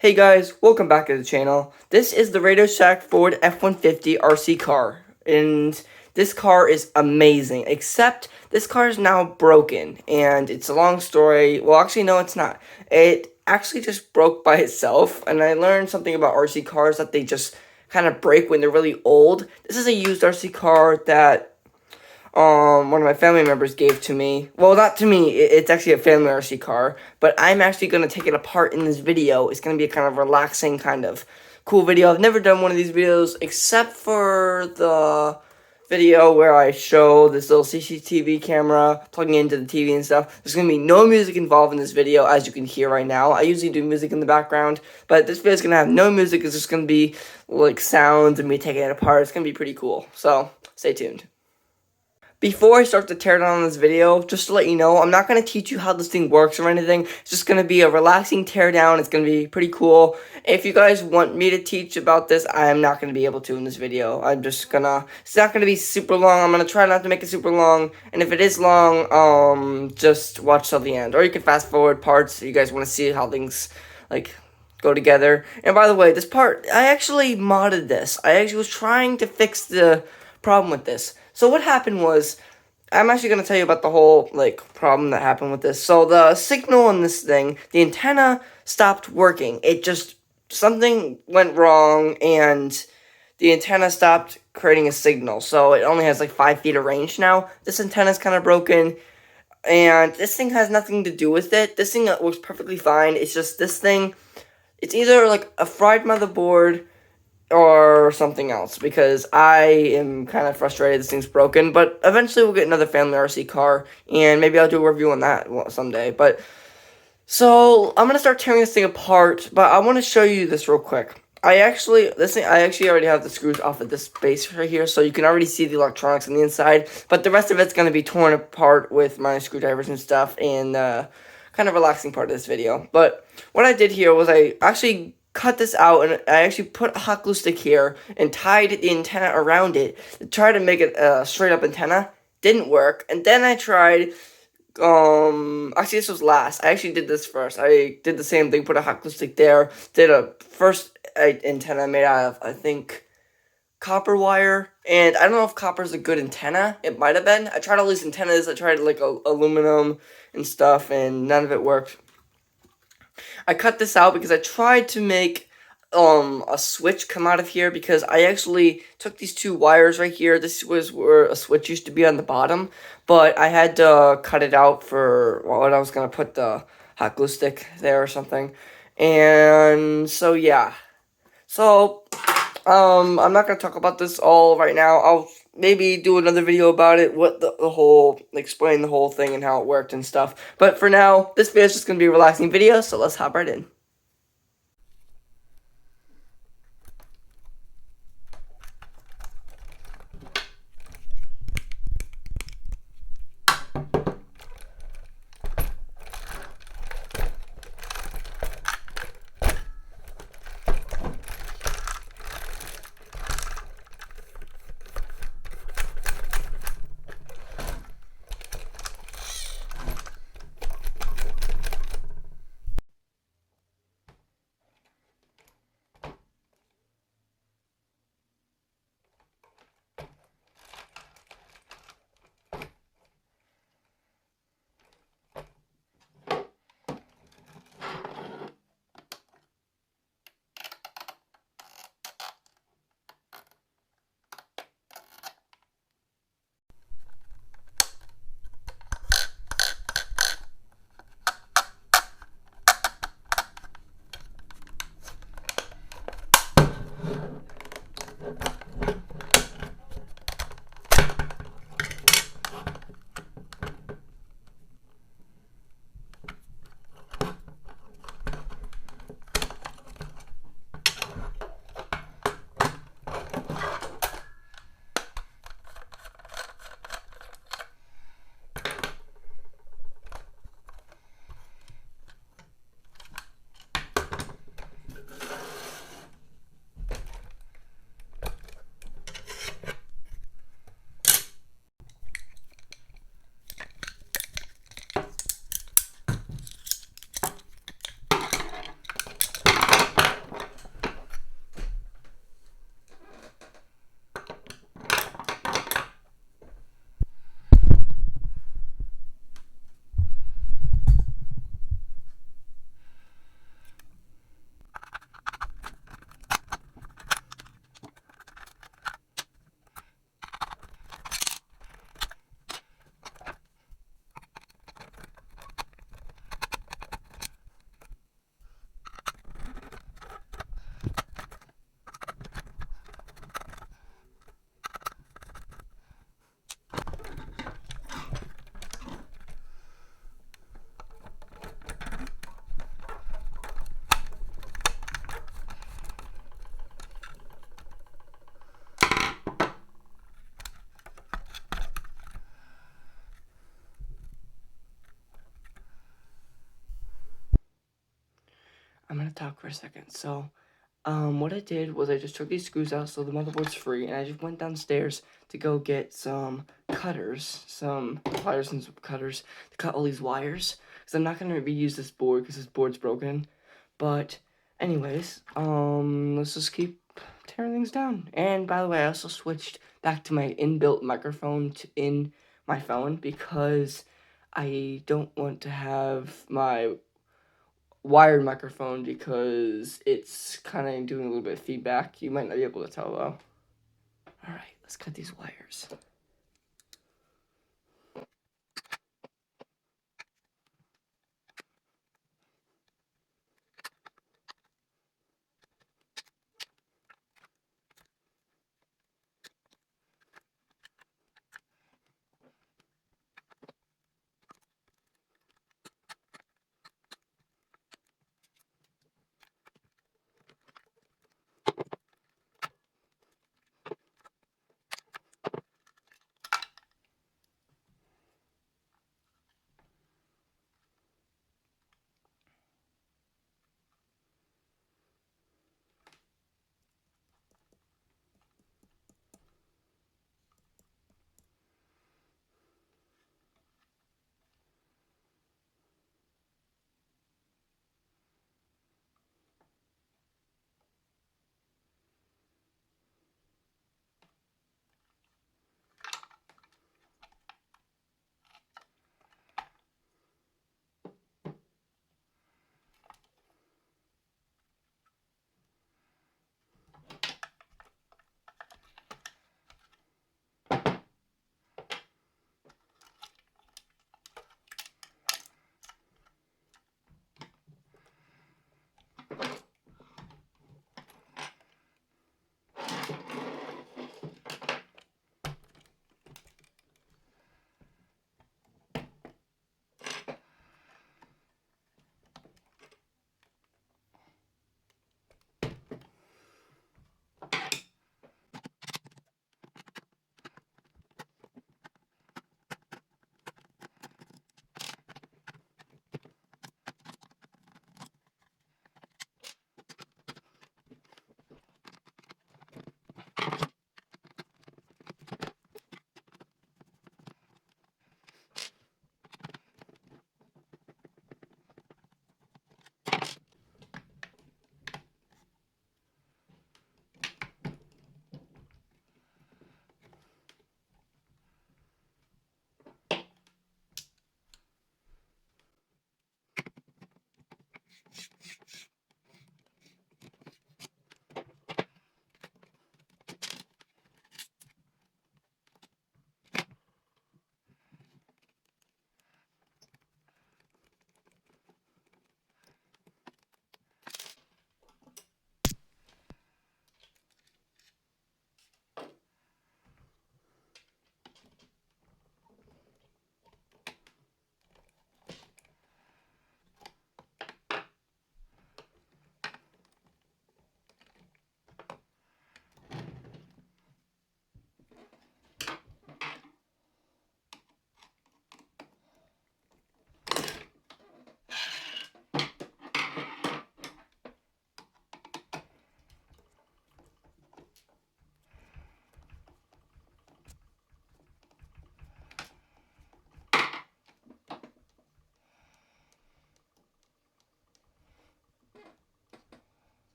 Hey guys, welcome back to the channel. This is the Radio Shack Ford F-150 RC car, and this car is amazing, except this car is now broken, and it's a long story. Well, actually, no, it's not. It actually just broke by itself, and I learned something about RC cars that they just kind of break when they're really old. This is a used RC car that one of my family members gave to me. Well, not to me, it's actually a family RC car, but I'm actually going to take it apart in this video. It's going to be a kind of relaxing, kind of cool video. I've never done one of these videos except for the video where I show this little CCTV camera plugging into the TV and stuff. There's going to be no music involved in this video, as you can hear right now. I usually do music in the background, but this video is going to have no music. It's just going to be like sounds and me taking it apart. It's going to be pretty cool, so stay tuned. Before I start the teardown on this video, just to let you know, I'm not going to teach you how this thing works or anything. It's just going to be a relaxing teardown. It's going to be pretty cool. If you guys want me to teach about this, I am not going to be able to in this video. It's not going to be super long. I'm going to try not to make it super long. And if it is long, just watch till the end. Or you can fast forward parts if you guys want to see how things, go together. And by the way, this part, I actually modded this. I actually was trying to fix the problem with this. So what happened was, I'm actually going to tell you about the whole, problem that happened with this. So the signal on this thing, the antenna stopped working. Something went wrong, and the antenna stopped creating a signal. So it only has, 5 feet of range now. This antenna's kind of broken, and this thing has nothing to do with it. This thing works perfectly fine. It's just this thing, it's either, a fried motherboard or something else, because I am kind of frustrated this thing's broken, but eventually we'll get another family RC car, and maybe I'll do a review on that someday. But, so, I'm going to start tearing this thing apart, but I want to show you this real quick. I actually already have the screws off of this base right here, so you can already see the electronics on the inside, but the rest of it's going to be torn apart with my screwdrivers and stuff, and kind of relaxing part of this video. But what I did here was I actually cut this out, and I actually put a hot glue stick here and tied the antenna around it to try to make it a straight up antenna. Didn't work. And then I tried, actually this was last. I actually did this first. I did the same thing, put a hot glue stick there, did a first antenna made out of, I think, copper wire. And I don't know if copper is a good antenna. It might have been. I tried all these antennas. I tried aluminum and stuff, and none of it worked. I cut this out because I tried to make a switch come out of here, because I actually took these two wires right here. This was where a switch used to be on the bottom, but I had to cut it out for when I was going to put the hot glue stick there or something. And so yeah. So I'm not going to talk about this all right now. I'll maybe do another video about it, what the whole, explain the whole thing and how it worked and stuff. But for now, this video is just going to be a relaxing video, so let's hop right in. I'm gonna talk for a second. So, what I did was I just took these screws out so the motherboard's free, and I just went downstairs to go get some cutters, some pliers and some cutters to cut all these wires, because I'm not gonna reuse this board because this board's broken. But anyways, let's just keep tearing things down. And by the way, I also switched back to my inbuilt microphone in my phone because I don't want to have my wired microphone because it's kind of doing a little bit of feedback. You might not be able to tell though. Alright, let's cut these wires.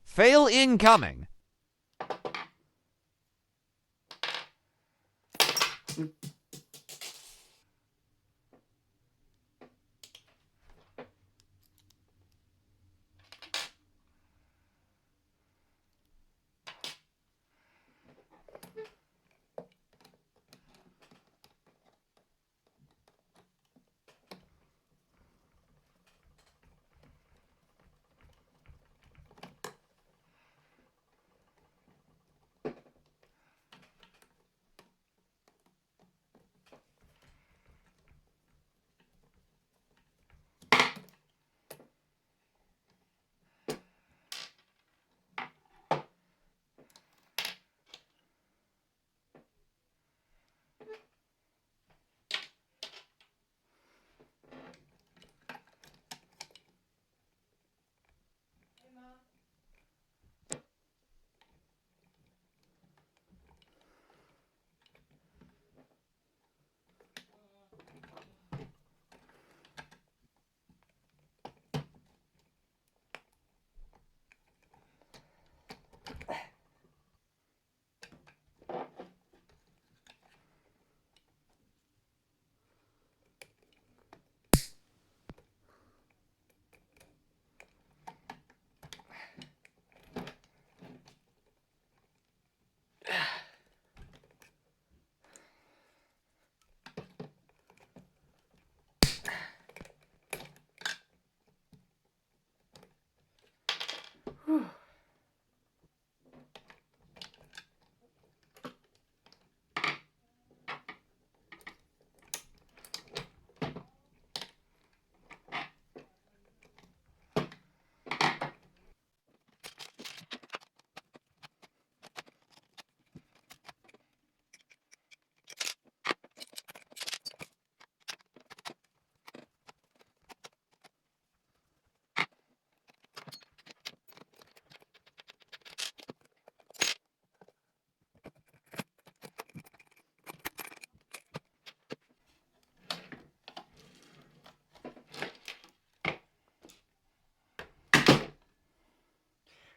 Fail incoming.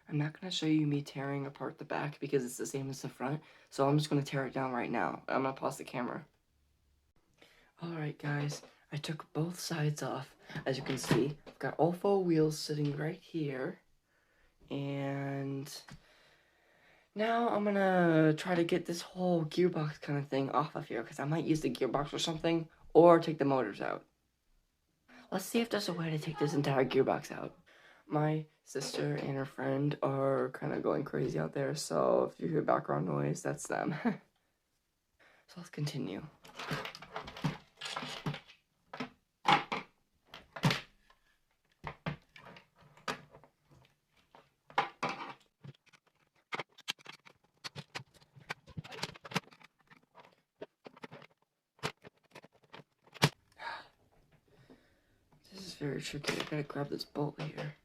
I'm not going to show you me tearing apart the back because it's the same as the front. So I'm just going to tear it down right now. I'm going to pause the camera. Alright guys, I took both sides off. As you can see, I've got all 4 wheels sitting right here. And now I'm gonna try to get this whole gearbox kind of thing off of here, because I might use the gearbox or something, or take the motors out. Let's see if there's a way to take this entire gearbox out. My sister and her friend are kind of going crazy out there, so if you hear background noise, that's them. So let's continue. This is very tricky. I gotta grab this bolt here.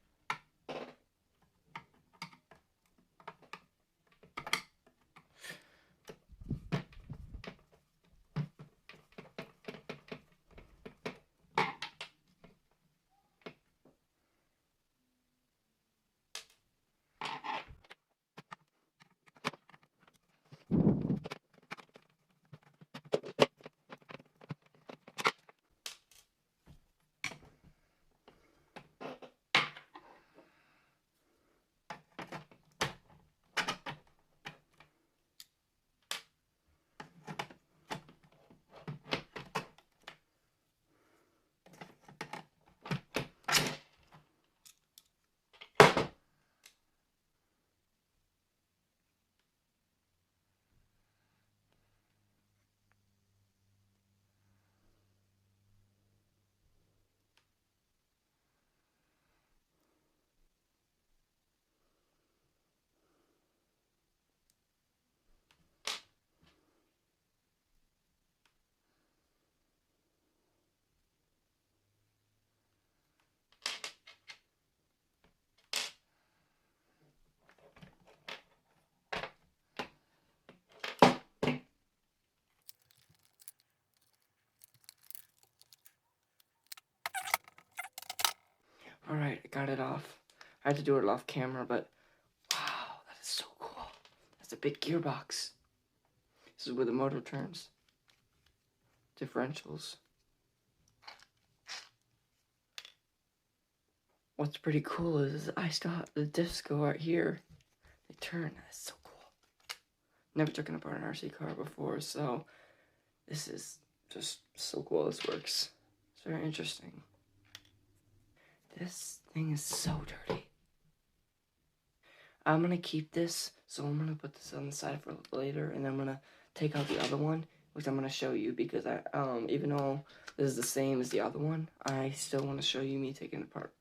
Alright, I got it off. I had to do it off camera, but wow, that is so cool. That's a big gearbox. This is where the motor turns. Differentials. What's pretty cool is I still have the diffs go right here. They turn. That's so cool. Never taken apart an RC car before, so this is just so cool. This works. It's very interesting. This thing is so dirty. I'm gonna keep this, so I'm gonna put this on the side for later, and I'm gonna take out the other one, which I'm gonna show you, because I even though this is the same as the other one, I still want to show you me taking it apart.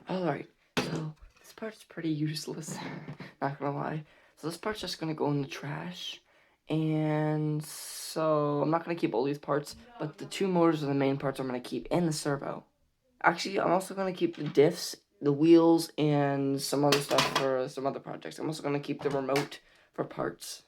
Alright, so this part's pretty useless, not gonna lie. So this part's just gonna go in the trash, and so I'm not gonna keep all these parts, but the 2 motors are the main parts I'm gonna keep, and the servo. Actually, I'm also gonna keep the diffs, the wheels, and some other stuff for some other projects. I'm also gonna keep the remote for parts.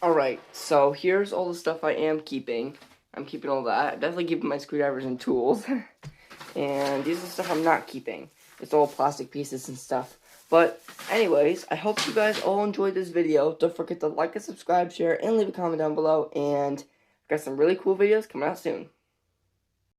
Alright, so here's all the stuff I am keeping. I'm keeping all that. I'm definitely keeping my screwdrivers and tools. And these are the stuff I'm not keeping. It's all plastic pieces and stuff. But anyways, I hope you guys all enjoyed this video. Don't forget to like and subscribe, share, and leave a comment down below. And I've got some really cool videos coming out soon.